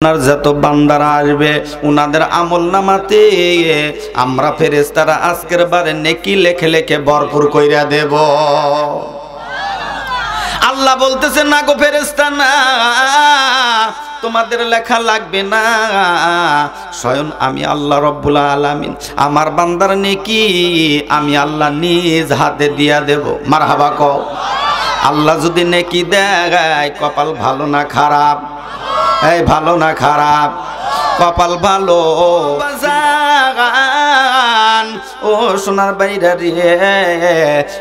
আপনার যত বান্দারা আসবে উনাদের আমলনামাতে আমরা ফেরেশতারা আজকের বারে নেকি লেখে লেখে ভরপুর কইরা দেব। আল্লাহ বলতেছে না গো ফেরেশতা না, তোমাদের লেখা লাগবে না, স্বয়ং আমি আল্লাহ রব্বুল আলামিন আমার বান্দার নেকি আমি আল্লাহ নিজ হাতে দিয়া দেব। মারহাবা কও। আল্লাহ যদি নেকি দেয় কপাল ভালো না খারাপ? এই ভালো না খারাপ? কপাল ভালো। ও সোনার বাইরা রে,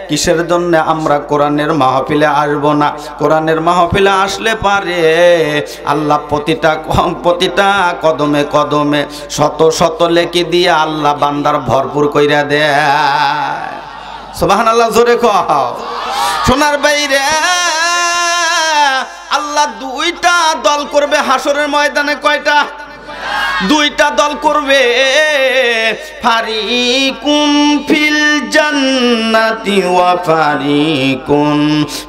কিসের জন্য আমরা কোরআনের মাহফিলে আসবো না? কোরআনের মাহফিলে আসলে পারে আল্লাহ প্রতিটা কদমে কদমে শত শত লেখি দিয়ে আল্লাহ বান্দার ভরপুর কইরা দেয়। সুবহানাল্লাহ, জোরে কও। সোনার বাইরে আল্লাহ দুইটা দল করবে হাসরের ময়দানে। কয়টা? দুইটা দল করবে। ফারিকুন ফিল জান্নাতি ওয়া ফারিকুন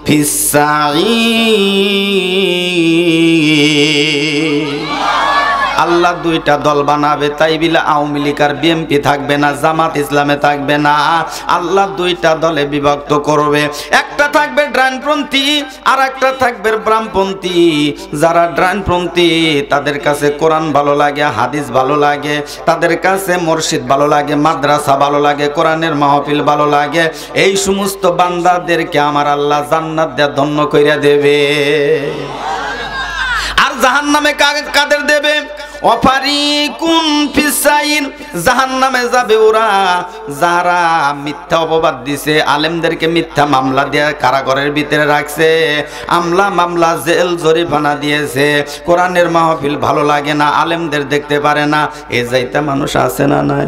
ফিস সাঈর। আল্লাহ দুইটা দল বানাবে, তাই বিলে আওয়ামী লীগ আর বিএনপি থাকবে না, জামাত ইসলামে থাকবে না। আল্লাহ দুইটা দলে বিভক্ত করবে। একটা থাকবে ডানপন্থী আর একটা থাকবে বামপন্থী। যারা ডানপন্থী তাদের কাছে কোরআন ভালো লাগে, হাদিস ভালো লাগে, তাদের কাছে মসজিদ ভালো লাগে, মাদ্রাসা ভালো লাগে, কোরআনের মাহফিল ভালো লাগে। এই সমস্ত বান্দাদেরকে আমার আল্লাহ জান্নাত দিয়ে ধন্য কইরা দেবে। আর জাহান্নামে কাদের দেবে? অফারিকুন ফিস সাঈর। জাহান্নামে যাবে ওরা যারা মিথ্যা অপবাদ দিছে, আলেমদেরকে মিথ্যা মামলা দিয়ে কারাগারের ভিতরে রাখছে, মামলা জেল জরিমানা দিয়েছে, কোরআনের মাহফিল ভালো লাগে না, আলেমদের দেখতে পারে না। এই যাইতা মানুষ আছে না নাই?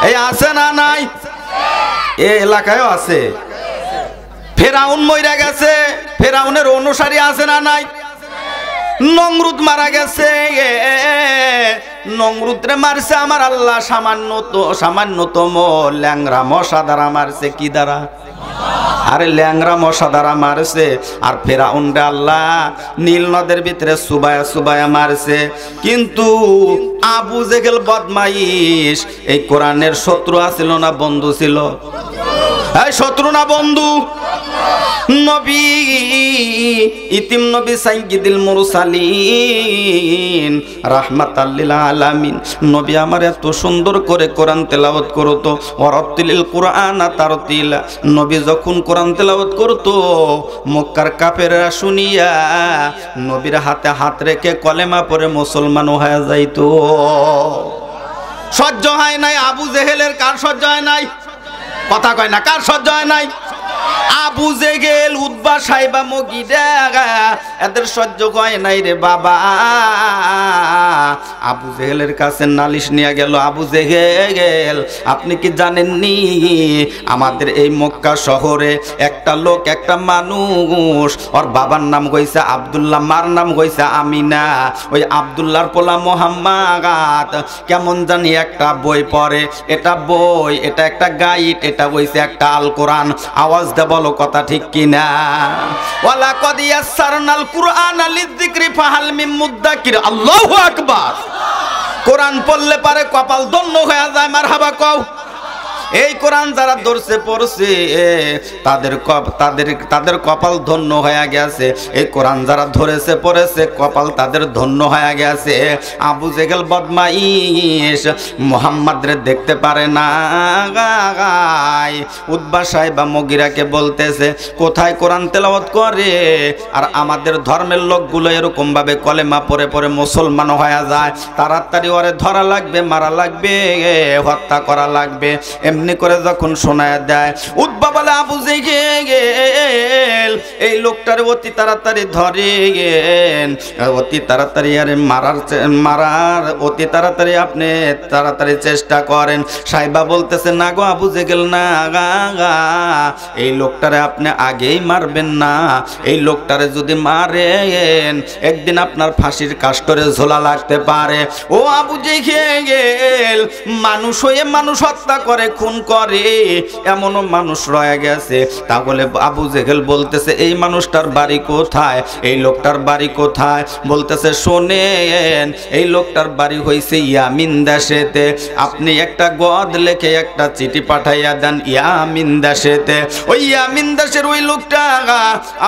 এই আছে না নাই? এই এলাকায়ও আছে। ফেরাউন মইরা গেছে, ফেরাউনের অনুসারী আছে না নাই? নমরুদ মারা গেছে, নমরুদরে মারছে আমার আল্লাহ সামান্যতম ল্যাংরা মশা দ্বারা মারছে। কি দ্বারা? আরে ল্যাংরা মশা দ্বারা মারছে। আর ফেরাউনরে আল্লাহ নীল নদের ভিতরে সুবায়া মারছে। কিন্তু আবু জেহেল বদমাইশ এই কোরআনের শত্রু আছিল না বন্ধু ছিল? এই শত্রু না বন্ধু? নবী ইতিম নবী সাইয়্যিদুল মুরসালিন রাহমাতাল লিল আলামিন নবী আমার এত সুন্দর করে কোরআন তেলাওয়াত করতো। ওয়ারাতিলিল কুরআনা তারতিলা। নবী যখন কোরআন তেলাওয়াত করতো মক্কার কাফেররা শুনিয়া নবীর হাতে হাত রেখে কলেমা পড়ে মুসলমান হয়ে যাইতো। সহ্য হয় নাই আবু জেহেলের। কার সহ্য হয় নাই? কথা কয় না। কার সহ্য হয় নাই? আবু জেহেল, উতবা, সাইবা, মুগীরা এদের সহ্য হয় নাই রে বাবা। আবু জেহেলের কাছে নালিশ নিয়ে গেল। আবু জেহেল, আপনি কি জানেননি আমাদের এই মক্কা শহরে একটা লোক, একটা মানুষ, ওর বাবার নাম কইছে আব্দুল্লাহ, মার নাম কইছে আমিনা। ওই আব্দুল্লাহর পোলা মোহাম্মদ কেমন জানি একটা বই পড়ে। এটা বই, এটা একটা গাইড, এটা কইছে একটা আল কোরআন। আওয়াজ দে বলো কথা ঠিক কিনা? ওয়ালা কদ ইয়াসসারনাল কুরআনা লিযিকরি ফাহাল মিন মুদ্দাকির। আল্লাহু আকবার। কোরআন পড়লে পারে কপাল ধন্য হয়ে যায়। মারহাবা কও। এই কোরআন যারা ধরছে পড়ছে তাদের কপাল ধন্য হয়ে গেছে। এই কোরআন যারা ধরেছে পড়েছে কপাল তাদের ধন্য হয়ে গেছে। আবু জেহেল বদমাইশ মুহাম্মদরে দেখতে পারে না। উতবা সাইবা মুগীরাকে বলতেছে কোথায় কোরআন তেলাওয়াত করে আর আমাদের ধর্মের লোকগুলো এরকম ভাবে কলেমা পড়ে পড়ে মুসলমান হয়ে যায়। তাড়াতাড়ি ওরে ধরা লাগবে, মারা লাগবে, হত্যা করা লাগবে। এমনি করে যখন শোনায় দেয়, উতবা বলে আবু জেহেল এই লোকটারে অতি তাড়াতাড়ি ধরেন, অতি তাড়াতাড়ি আরে মারার অতি তাড়াতাড়ি আপনি তাড়াতাড়ি চেষ্টা করেন। সাইবা বলতেছে না গো আবু জেহেল, না এই লোকটারে আপনি আগেই মারবেন না। এই লোকটারে যদি মারেন একদিন আপনার ফাঁসির কাস্টরে ঝোলা লাগতে পারে। ও আবু জেহেল, মানুষ হয়ে মানুষ হত্যা করে, খুন দাফন করে এমনও মানুষ রয়ে গেছে। তাহলে আবু জেহেল বলতেছে এই মানুষটার বাড়ি কোথায়, এই লোকটার বাড়ি কোথায়? বলতেছে শোনেন, এই লোকটার বাড়ি হইছে ইয়ামিন দেশেতে। আপনি একটা গদ লেখে একটা চিঠি পাঠাইয়া দেন ইয়ামিন দেশেতে। ওই ইয়ামিন দেশের ওই লোকটা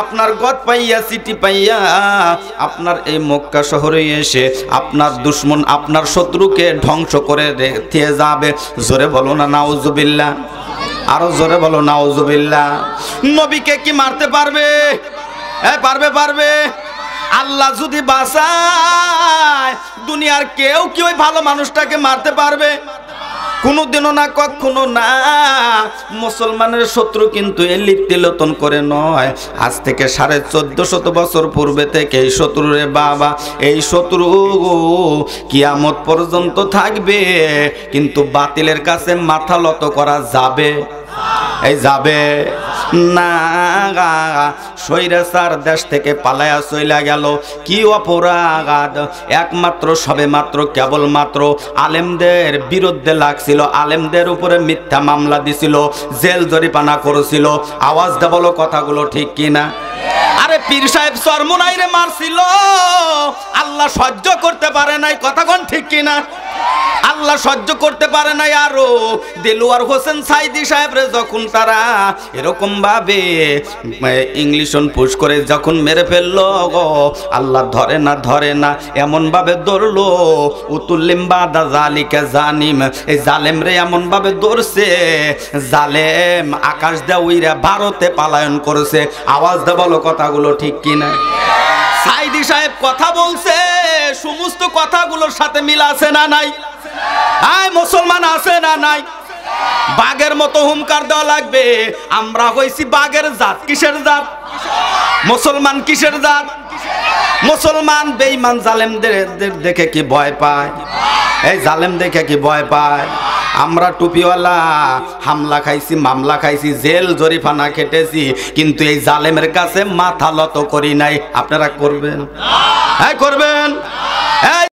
আপনার গদ পাইয়া চিঠি পাইয়া আপনার এই মক্কা শহরে এসে আপনার দুশমন আপনার শত্রুকে ধ্বংস করে রেখে যাবে। জোরে বলো না নাউজুবিল্লাহ, আরো জোরে বলো নাউজুবিল্লাহ। নবীকে কি মারতে পারবে? পারবে পারবে। আল্লাহ যদি বাঁচায় দুনিয়ার কেউ কি ওই ভালো মানুষটাকে মারতে পারবে? কোনোদিনও না, কখনো না। মুসলমানের শত্রু কিন্তু এই লিপ্তিলোতন করে নয়, আজ থেকে 1450 বছর পূর্বে থেকে এই শত্রু রে বাবা, এই শত্রু কিয়ামত পর্যন্ত থাকবে। কিন্তু বাতিলের কাছে মাথা লত করা যাবে? এই যাবে না। স্বৈরাচার দেশ থেকে পালায়া চইলা গেল, কি অপরাধ! একমাত্র সবে মাত্র কেবলমাত্র আলেমদের বিরুদ্ধে লাগছিল, আলেমদের উপরে মিথ্যা মামলা দিছিল, জেল জরিমানা করেছিল। আওয়াজ দে বলো কথাগুলো ঠিক কিনা? আরে পীর সাহেব চরমুনাইরে মারছিল, আল্লাহ সহ্য করতে পারে নাই। কথা কোন ঠিক কিনা? আল্লাহ সহ্য করতে পারে নাই। আরো দেলোয়ার হোসেন সাইদি সাহেবরে যখন তারা এরকম ভাবে ইংলিশন পুশ করে যখন মেরে ফেললো, আল্লাহ ধরে না ধরে না, এমন ভাবে ধরলো উতুল্লিম বাদা জালিকা জানিম, এই জালেম রে এমন ভাবে ধরছে, জালেম আকাশ দা উইরা ভারতে পালায়ন করেছে। আওয়াজ দে বলো কথাগুলো ঠিক কিনা? সাইদি সাহেব কথা বলছে, সমস্ত কথাগুলোর সাথে মিল আছে না নাই? আয় মুসলমান আছে না নাই? বাঘের মতো হুমকার দেওয়া লাগবে। আমরা হইছি বাঘের জাত। কিসের জাত? মুসলমান কিসের জাত? মুসলমান বেঈমান জালেমদের দেখে কি ভয় পায়? এই জালেম দেখে কি ভয় পায়? আমরা টুপিওয়ালা হামলা খাইছি, মামলা খাইছি, জেল জরিমানা খেটেছি, কিন্তু এই জালেমের কাছে মাথা নত করি নাই। আপনারা করবেন? হ্যাঁ করবেন।